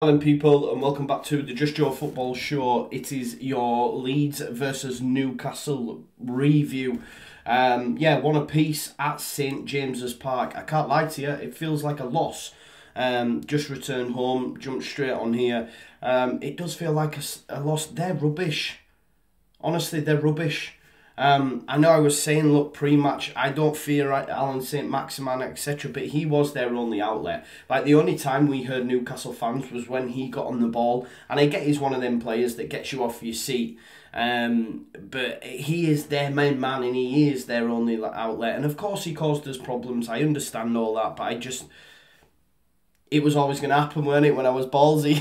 Hello people, and welcome back to the Just Joe Football Show. It is your Leeds versus Newcastle review. One apiece at St James's Park. I can't lie to you, it feels like a loss. Just returned home, jumped straight on here. It does feel like a loss. They're rubbish. Honestly, they're rubbish. I know I was saying, look, pre-match, I don't fear Alan Saint-Maximin, etc., but he was their only outlet. Like, the only time we heard Newcastle fans was when he got on the ball, and I get he's one of them players that gets you off your seat, but he is their main man, and he is their only outlet, and of course he caused us problems. I understand all that, but it was always going to happen, weren't it, when I was ballsy?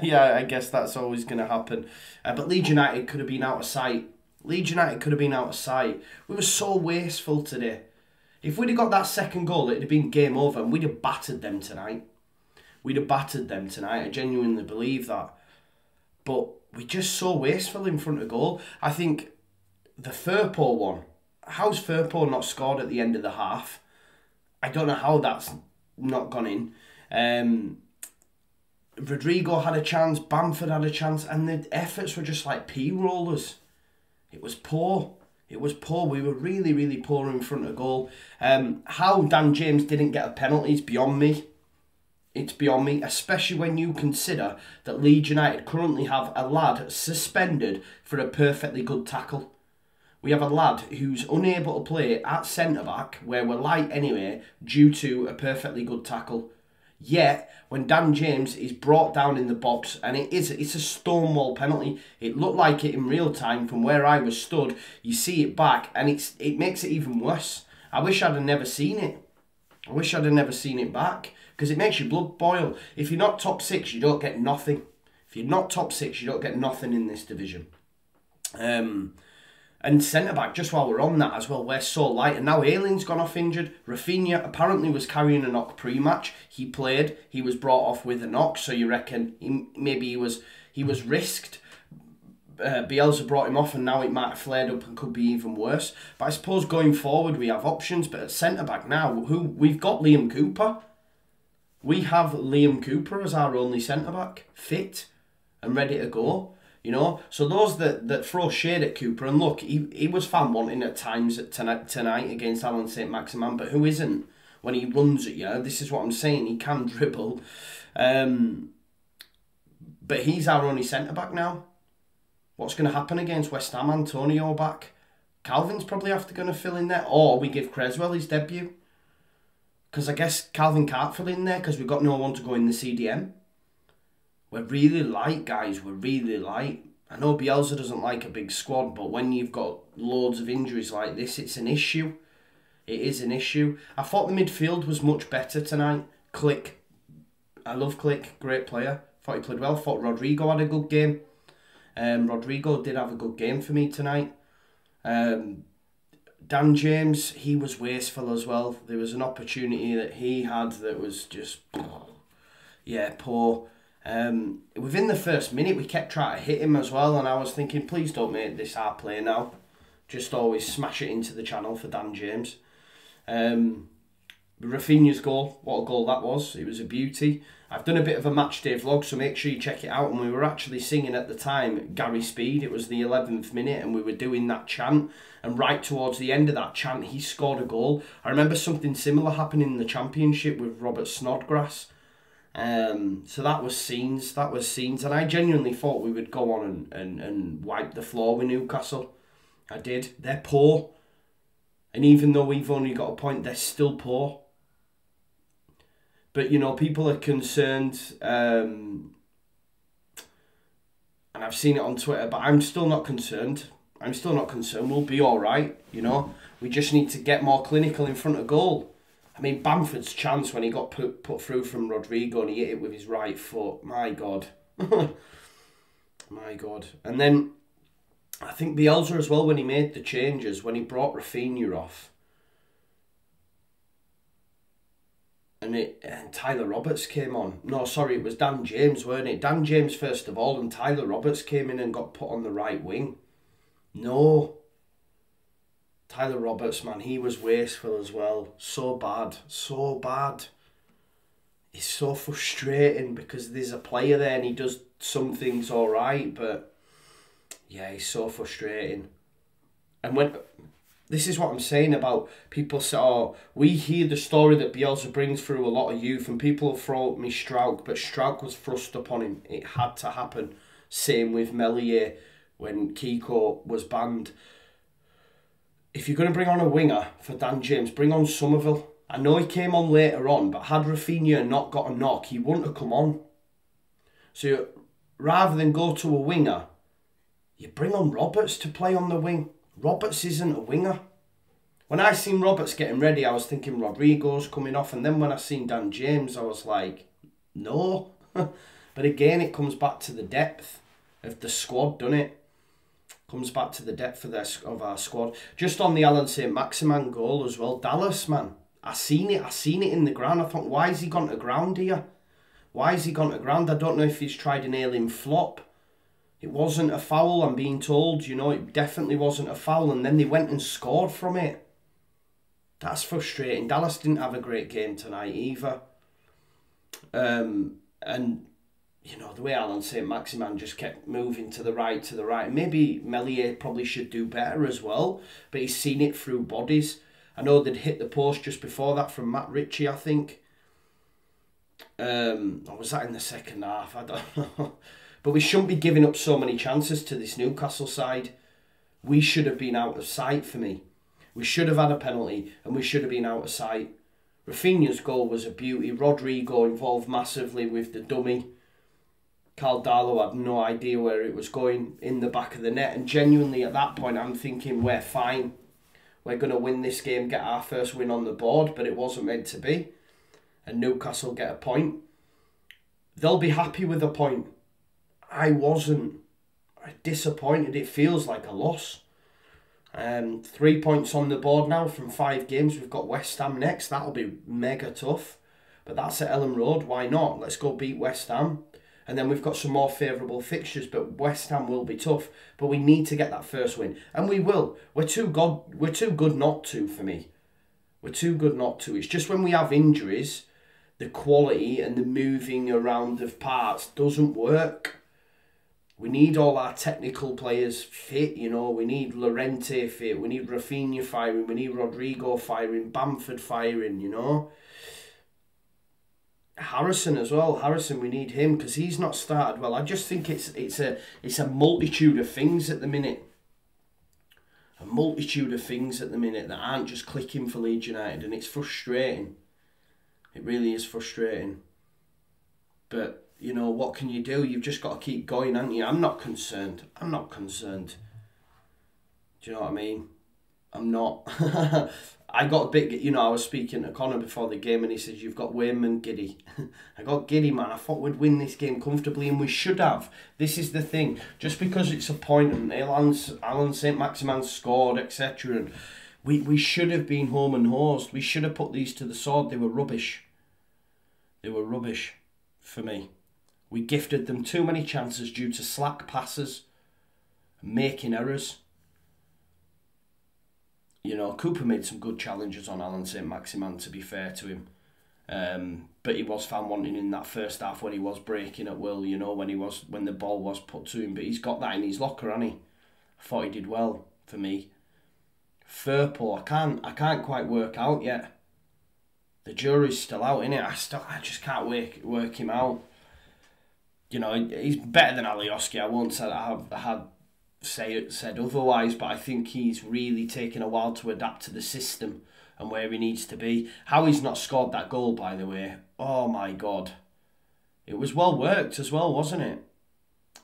Yeah, I guess that's always going to happen. But Leeds United could have been out of sight. Leeds United could have been out of sight. We were so wasteful today. If we'd have got that second goal, it'd have been game over and we'd have battered them tonight. I genuinely believe that. But we're just so wasteful in front of goal. I think the Firpo one, how's Firpo not scored at the end of the half? I don't know how that's not gone in. Rodrigo had a chance, Bamford had a chance, and the efforts were just like P-rollers. It was poor. It was poor. We were really, really poor in front of goal. How Dan James didn't get a penalty is beyond me. It's beyond me, especially when you consider that Leeds United currently have a lad suspended for a perfectly good tackle. We have a lad who's unable to play at centre-back, where we're light anyway, due to a perfectly good tackle. Yet, when Dan James is brought down in the box, and it's a stonewall penalty, it looked like it in real time from where I was stood. You see it back, and it makes it even worse. I wish I'd have never seen it. I wish I'd have never seen it back, because it makes your blood boil. If you're not top six, you don't get nothing. If you're not top six, you don't get nothing in this division. And centre-back, just while we're on that as well, we're so light. And now Ayling's gone off injured. Rafinha apparently was carrying a knock pre-match. He played. He was brought off with a knock. So you reckon maybe he was risked. Bielsa brought him off and now it might have flared up and could be even worse. But I suppose going forward we have options. But at centre-back now, we've got Liam Cooper. We have Liam Cooper as our only centre-back. Fit and ready to go. You know, so those that throw shade at Cooper, and look, he was fan wanting at times tonight against Alan Saint-Maximin, but who isn't when he runs at you? This is what I'm saying, he can dribble. But he's our only centre-back now. What's going to happen against West Ham? Antonio back. Calvin's probably going to fill in there, or we give Creswell his debut. Because I guess Calvin can't fill in there because we've got no one to go in the CDM. We're really light, guys. We're really light. I know Bielsa doesn't like a big squad, but when you've got loads of injuries like this, it's an issue. It is an issue. I thought the midfield was much better tonight. Click. I love Click. Great player. Thought he played well. Thought Rodrigo had a good game. Rodrigo did have a good game for me tonight. Dan James, he was wasteful as well. There was an opportunity that he had that was just, yeah, poor. Within the first minute, we kept trying to hit him as well, and I was thinking, please don't make this our play now. Just always smash it into the channel for Dan James. Rafinha's goal, what a goal that was. It was a beauty. I've done a bit of a match day vlog, so make sure you check it out. And we were actually singing at the time, Gary Speed. It was the 11th minute, and we were doing that chant. And right towards the end of that chant, he scored a goal. I remember something similar happening in the Championship with Robert Snodgrass. So that was scenes, and I genuinely thought we would go on and wipe the floor with Newcastle. I did. They're poor, and even though we've only got a point, they're still poor. But you know, people are concerned, and I've seen it on Twitter, but I'm still not concerned. We'll be all right. You know, we just need to get more clinical in front of goal. I mean, Bamford's chance when he got put through from Rodrigo and he hit it with his right foot. My God. My God. And then I think Bielsa as well, when he made the changes, when he brought Rafinha off. And Tyler Roberts came on. No, sorry, it was Dan James, weren't it? Dan James first of all, and Tyler Roberts came in and got put on the right wing. No. Tyler Roberts, man, he was wasteful as well. So bad. So bad. it's so frustrating because there's a player there and he does some things all right, but yeah, it's so frustrating. And when this is what I'm saying about people say, oh, we hear the story that Bielsa brings through a lot of youth, and people have thrown at me Strauch, but Strauch was thrust upon him. It had to happen. Same with Meslier when Kiko was banned. If you're going to bring on a winger for Dan James, bring on Somerville. I know he came on later on, but had Rafinha not got a knock, he wouldn't have come on. So rather than go to a winger, you bring on Roberts to play on the wing. Roberts isn't a winger. When I seen Roberts getting ready, I was thinking Rodrigo's coming off. And then when I seen Dan James, I was like, no. But again, it comes back to the depth of the squad, doesn't it? Comes back to the depth of our squad. Just on the Alan Saint-Maximin goal as well. Dallas, man. I seen it in the ground. I thought, why has he gone to ground here? Why has he gone to ground? I don't know if he's tried an alien flop. It wasn't a foul, I'm being told. You know, it definitely wasn't a foul. And then they went and scored from it. That's frustrating. Dallas didn't have a great game tonight either. And, you know, the way Alan Saint-Maximin just kept moving to the right. Maybe Meslier probably should do better as well. But he's seen it through bodies. I know they'd hit the post just before that from Matt Ritchie, I think. Or was that in the second half? I don't know. But we shouldn't be giving up so many chances to this Newcastle side. We should have been out of sight for me. We should have had a penalty and we should have been out of sight. Rafinha's goal was a beauty. Rodrigo involved massively with the dummy. Caldalo had no idea where it was going, in the back of the net. And genuinely at that point I'm thinking we're fine. We're going to win this game, get our first win on the board. But it wasn't meant to be. And Newcastle get a point. They'll be happy with a point. I wasn't. Disappointed. It feels like a loss. 3 points on the board now from 5 games. We've got West Ham next. That'll be mega tough. But that's at Ellen Road. Why not? Let's go beat West Ham. And then we've got some more favourable fixtures. But West Ham will be tough. But we need to get that first win. And we will. We're too good not to, for me. We're too good not to. It's just when we have injuries, the quality and the moving around of parts doesn't work. We need all our technical players fit, you know. We need Llorente fit. We need Rafinha firing. We need Rodrigo firing. Bamford firing, you know. Harrison as well. Harrison, we need him because he's not started well. I just think it's a multitude of things at the minute. A multitude of things at the minute that aren't just clicking for Leeds United, and it's frustrating. It really is frustrating. But you know, what can you do? You've just got to keep going, haven't you? I'm not concerned. I'm not concerned. Do you know what I mean? I'm not. I got a bit, you know, I was speaking to Connor before the game and he says, you've got Wim and Giddy. I got Giddy, man. I thought we'd win this game comfortably and we should have. This is the thing. Just because it's a point and Alan Saint-Maximin scored, etc. And we should have been home and horsed. We should have put these to the sword. They were rubbish. They were rubbish for me. We gifted them too many chances due to slack passes and making errors. You know, Cooper made some good challenges on Alan Saint-Maximin, to be fair to him. But he was found wanting in that first half when he was breaking at will, you know, when the ball was put to him. But he's got that in his locker, hasn't he? I thought he did well for me. Firpo, I can't quite work out yet. The jury's still out, innit? I just can't work him out. You know, he's better than Alioski. I won't say that I have said otherwise, but I think he's really taken a while to adapt to the system and where he needs to be. How he's not scored that goal, by the way. Oh my God. It was well worked as well, wasn't it?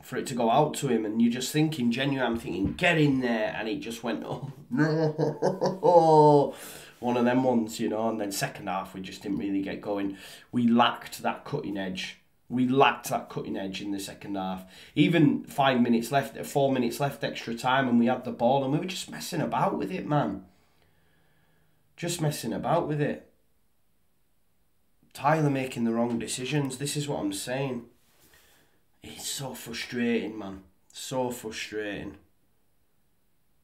For it to go out to him, and you're just thinking, genuinely, I'm thinking, get in there, and he just went, oh no. One of them ones, you know, and then second half we just didn't really get going. We lacked that cutting edge. We lacked that cutting edge in the second half. Even 4 minutes left extra time, and we had the ball, and we were just messing about with it, man. Just messing about with it. Tyler making the wrong decisions. This is what I'm saying. It's so frustrating, man. So frustrating.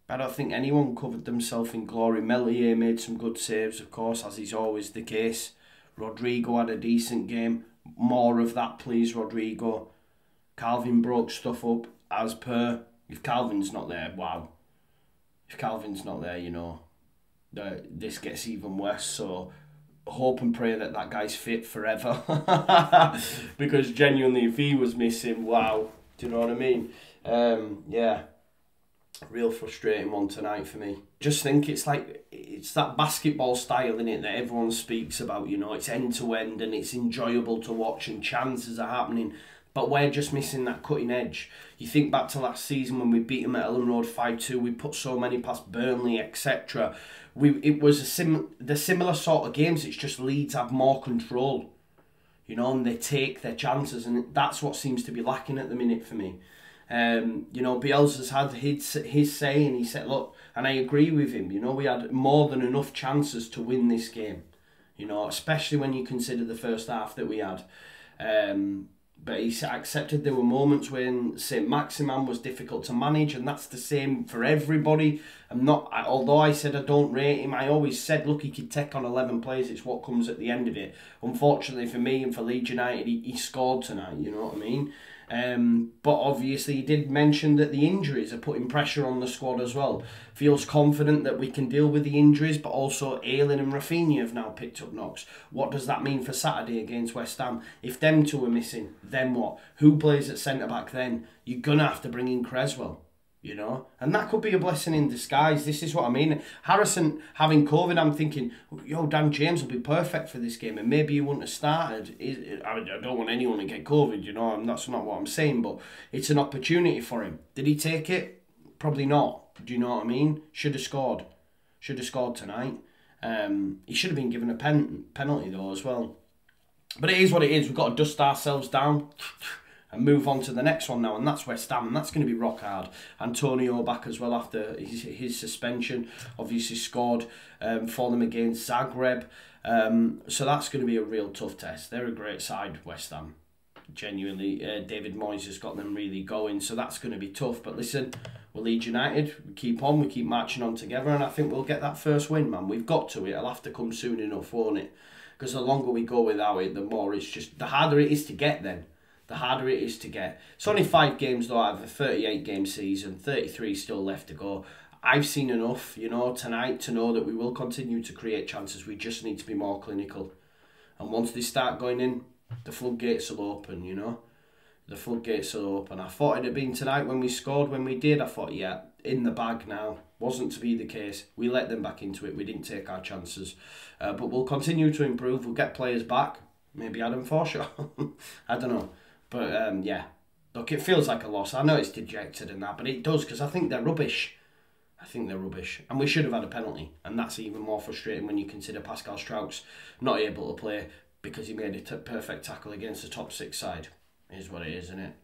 I don't think anyone covered themselves in glory. Meslier made some good saves, of course, as is always the case. Rodrigo had a decent game. More of that, please, Rodrigo. Calvin broke stuff up, as per. If Calvin's not there, wow. If Calvin's not there, you know, this gets even worse. So hope and pray that that guy's fit forever. Because genuinely, if he was missing, wow. Do you know what I mean? Yeah. Real frustrating one tonight for me. Just think it's that basketball style in it that everyone speaks about, you know, it's end to end and it's enjoyable to watch and chances are happening, but we're just missing that cutting edge. You think back to last season when we beat them at Ellen Road 5-2, we put so many past Burnley, etc. It was the similar sort of games, it's just Leeds have more control, you know, and they take their chances, and that's what seems to be lacking at the minute for me. You know, Bielsa's had his say, and he said, look, and I agree with him, you know, we had more than enough chances to win this game, you know, especially when you consider the first half that we had. But he accepted there were moments when Saint-Maximin was difficult to manage, and that's the same for everybody. Although I said I don't rate him, I always said, look, he could take on 11 players, it's what comes at the end of it. Unfortunately for me and for Leeds United, he scored tonight, you know what I mean? But obviously he did mention that the injuries are putting pressure on the squad as well. Feels confident that we can deal with the injuries, but also Ayling and Rafinha have now picked up knocks. What does that mean for Saturday against West Ham? If them two are missing, then what? Who plays at centre-back then? You're going to have to bring in Creswell, you know? And that could be a blessing in disguise. This is what I mean. Harrison having COVID, I'm thinking, yo, Dan James will be perfect for this game, and maybe he wouldn't have started. I don't want anyone to get COVID, you know, and that's not what I'm saying, but it's an opportunity for him. Did he take it? Probably not. Do you know what I mean? Should have scored. Should have scored tonight. He should have been given a penalty though as well. But it is what it is. We've got to dust ourselves down and move on to the next one now, and that's West Ham, and that's going to be rock hard. Antonio back as well after his suspension, obviously scored for them against Zagreb, so that's going to be a real tough test. They're a great side, West Ham, genuinely. David Moyes has got them really going, so that's going to be tough. But listen, we're Leeds United, we keep on, we keep marching on together, and I think we'll get that first win, man. We've got to. It'll have to come soon enough, won't it? Because the longer we go without it, the more it's just, the harder it is to get then. The harder it is to get. It's only 5 games though out of a 38-game season, 33 still left to go. I've seen enough, you know, tonight to know that we will continue to create chances. We just need to be more clinical. And once they start going in, the floodgates will open, you know. The floodgates will open. I thought it'd have been tonight when we scored. When we did, I thought, yeah, in the bag now. Wasn't to be the case. We let them back into it. We didn't take our chances. But we'll continue to improve. We'll get players back. Maybe Adam Forshaw. I don't know. But, yeah, look, it feels like a loss. I know it's dejected and that, but it does, because I think they're rubbish. I think they're rubbish. And we should have had a penalty. And that's even more frustrating when you consider Pascal Strauss not able to play because he made a perfect tackle against the top 6 side. It is what it is, isn't it?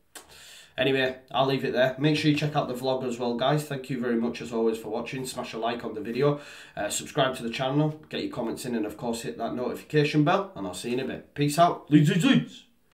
Anyway, I'll leave it there. Make sure you check out the vlog as well, guys. Thank you very much, as always, for watching. Smash a like on the video. Subscribe to the channel. Get your comments in. And, of course, hit that notification bell. And I'll see you in a bit. Peace out. Leeds, Leeds, Leeds.